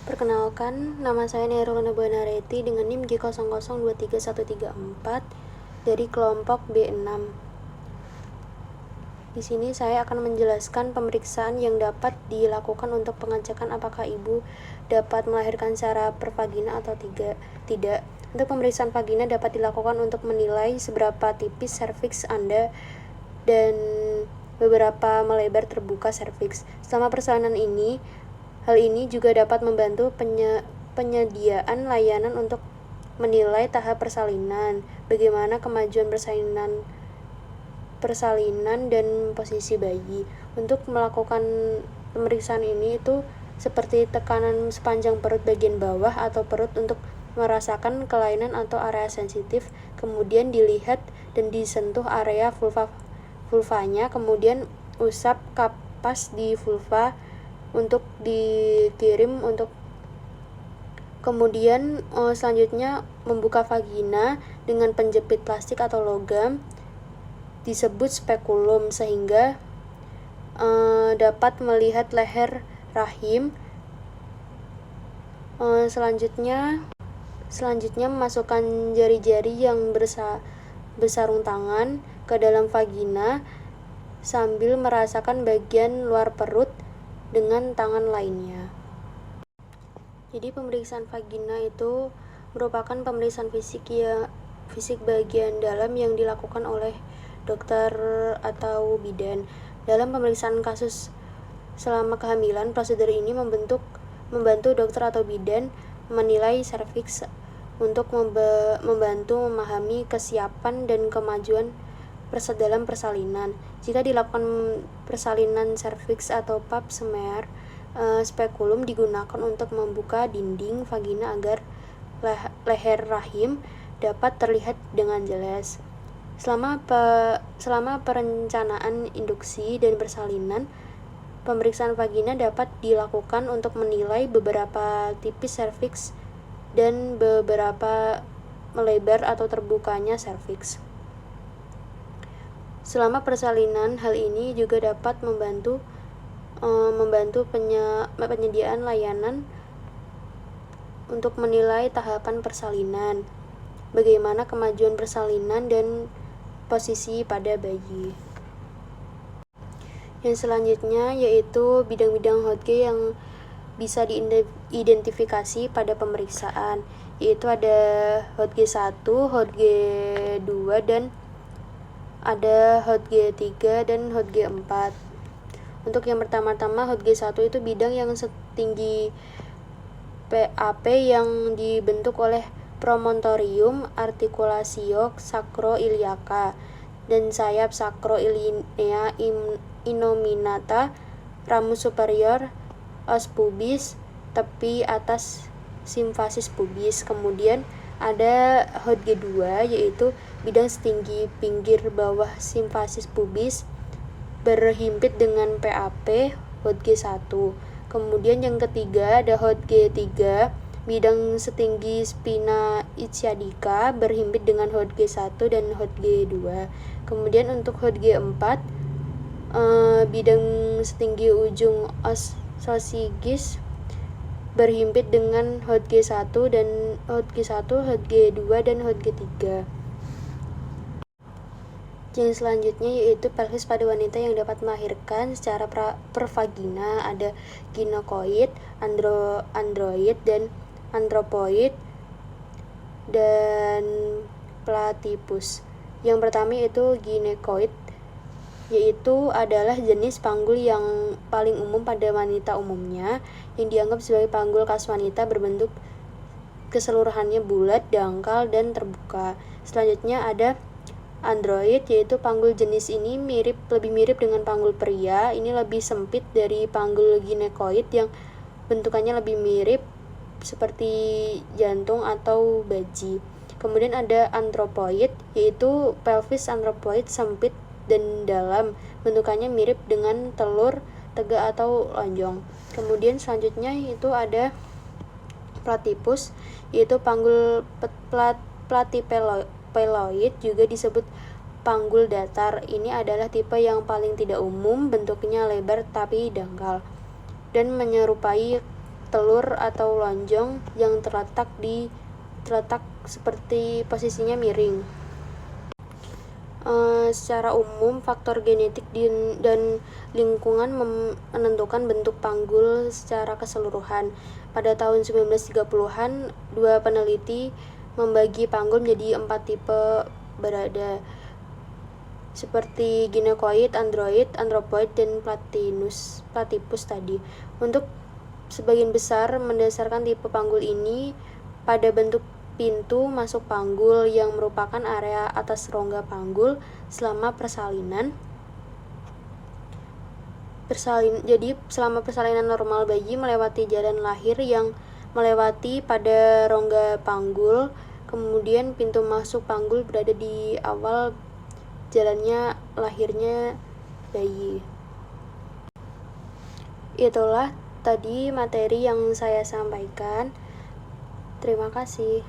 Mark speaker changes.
Speaker 1: Perkenalkan, nama saya Nerulana Banareti dengan NIM G002314 dari kelompok B6. Di sini saya akan menjelaskan pemeriksaan yang dapat dilakukan untuk pengecekan apakah ibu dapat melahirkan secara pervagina atau tidak. Untuk pemeriksaan vagina dapat dilakukan untuk menilai seberapa tipis serviks Anda dan beberapa melebar terbuka serviks. Selama persalinan ini, hal ini juga dapat membantu penyediaan layanan untuk menilai tahap persalinan, bagaimana kemajuan persalinan dan posisi bayi. Untuk melakukan pemeriksaan ini itu seperti tekanan sepanjang perut bagian bawah atau perut untuk merasakan kelainan atau area sensitif, kemudian dilihat dan disentuh area vulvanya, kemudian usap kapas di vulva untuk dikirim untuk kemudian selanjutnya membuka vagina dengan penjepit plastik atau logam disebut spekulum sehingga dapat melihat leher rahim. Selanjutnya memasukkan jari-jari yang bersarung tangan ke dalam vagina sambil merasakan bagian luar perut dengan tangan lainnya. Jadi pemeriksaan vagina itu merupakan pemeriksaan fisik bagian dalam yang dilakukan oleh dokter atau bidan. Dalam pemeriksaan kasus selama kehamilan, prosedur ini membantu dokter atau bidan menilai serviks untuk membantu memahami kesiapan dan kemajuan dalam persalinan. Jika dilakukan persalinan serviks atau pap smear, spekulum digunakan untuk membuka dinding vagina agar leher rahim dapat terlihat dengan jelas. Selama perencanaan induksi dan persalinan, pemeriksaan vagina dapat dilakukan untuk menilai beberapa tipis serviks dan beberapa melebar atau terbukanya serviks. Selama persalinan, hal ini juga dapat membantu penyediaan layanan untuk menilai tahapan persalinan, bagaimana kemajuan persalinan dan posisi pada bayi. Yang selanjutnya yaitu bidang-bidang Hodge yang bisa diidentifikasi pada pemeriksaan, yaitu ada Hodge 1, Hodge 2, dan ada Hodge 3 dan Hodge 4. Untuk yang pertama-tama Hodge 1 itu bidang yang setinggi PAP yang dibentuk oleh promontorium articulatio sacroiliaca dan sayap sacroilineal innominata, ramus superior os pubis, tepi atas simfasis pubis. Kemudian ada Hodge 2 yaitu bidang setinggi pinggir bawah simfasis pubis berhimpit dengan PAP Hodge 1. Kemudian yang ketiga ada Hodge 3, bidang setinggi spina ischiadica berhimpit dengan Hodge 1 dan Hodge 2. Kemudian untuk Hodge 4, bidang setinggi ujung os sosigis berhimpit dengan Hodge 1 dan Hodge 2 dan Hodge 3. Jenis selanjutnya yaitu pelvis pada wanita yang dapat melahirkan secara pervagina. Ada ginokoid, android, dan antropoid, dan platypus. Yang pertama yaitu ginekoid, yaitu adalah jenis panggul yang paling umum pada wanita umumnya, yang dianggap sebagai panggul khas wanita berbentuk keseluruhannya bulat, dangkal, dan terbuka. Selanjutnya ada android, yaitu panggul jenis ini lebih mirip dengan panggul pria. Ini lebih sempit dari panggul ginekoid yang bentukannya lebih mirip seperti jantung atau baji. Kemudian ada antropoid, yaitu pelvis antropoid sempit dan dalam, bentukannya mirip dengan telur tegak atau lonjong. Kemudian selanjutnya itu ada platypus, yaitu panggul platypeloid, juga disebut panggul datar. Ini adalah tipe yang paling tidak umum, bentuknya lebar tapi dangkal dan menyerupai telur atau lonjong yang terletak seperti posisinya miring. Secara umum, faktor genetik dan lingkungan menentukan bentuk panggul secara keseluruhan. Pada tahun 1930-an, 2 peneliti membagi panggul menjadi 4 tipe berada, seperti ginekoid, android, anthropoid, dan platypus tadi. Untuk sebagian besar mendasarkan tipe panggul ini pada bentuk pintu masuk panggul yang merupakan area atas rongga panggul selama persalinan. Jadi selama persalinan normal bayi melewati jalan lahir yang melewati pada rongga panggul, kemudian pintu masuk panggul berada di awal jalannya lahirnya bayi. Itulah tadi materi yang saya sampaikan. Terima kasih.